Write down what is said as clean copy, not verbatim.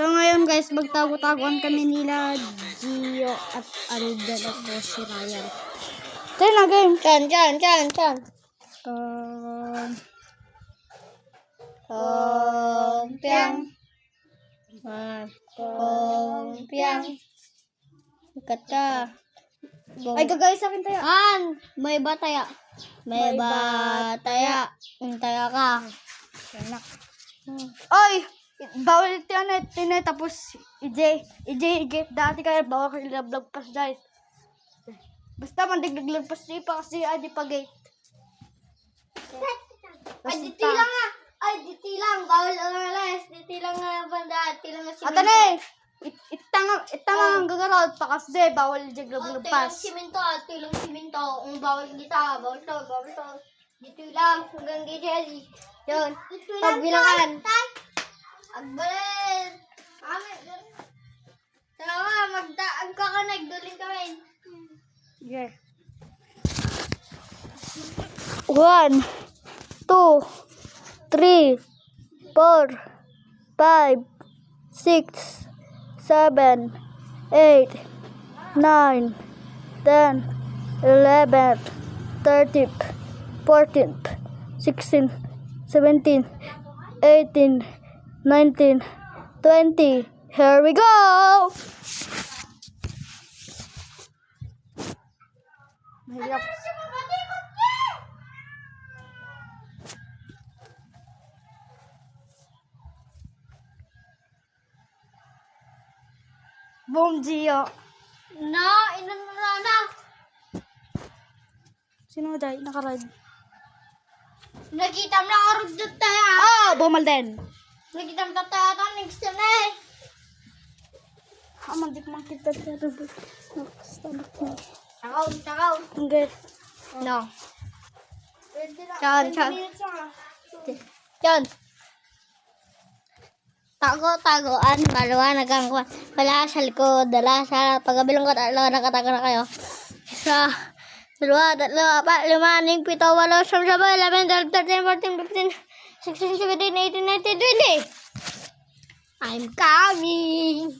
So ngayon guys, magtago-taguan kami nila Gio at Alden at po si Ryan. Tayo na game. Chan. Kompiang. Ikat ka. Ay, gagawin sa akin tayo. May bataya. May bataya. Taya ka. Anak. Oy! Bawal tinet tapos EJ, dati kaya bawal kayo lagpas dahil. Basta mandiglaglagpas di pa kasi adi pa gate. Diti lang nga. Diti lang. Bawal umalis. Diti lang nga banda. Diti lang nga simento. Ata na itanga ang gagarot pa kasi di bawal diglagpas. Tilong simento. Kung bawal kita. Bawal to. Dito lang. Hanggang gate. Yun. Pagbilangan. Agbalin! Tara, magdaan ka ka, nagduling kami. Yeah. 1, 2, 3, 4, 5, 6, 7, 8, 9, 10, 11, 13, 14, 16, 17, 18, 19, 20. Here we go! Mahirap. Boom, Gio. Inan mo na. Sino dahil nakaride? Nakita mo na ako rin tayo. Bumal din. Nakita mo tayo ito, next time na eh. Mandik makita tayo. Takaw. Hindi. No. Chan. Yan. Tagoan, maliwanag ang wala sa likod, dala sa pagkabilong ko, nakatago na kayo. Isa, dalawa, tatlo, 4, 5, 6, 7, 8, 11, 12, 13, 14, 15, 16, 17, 18, 19, 20. I'm coming.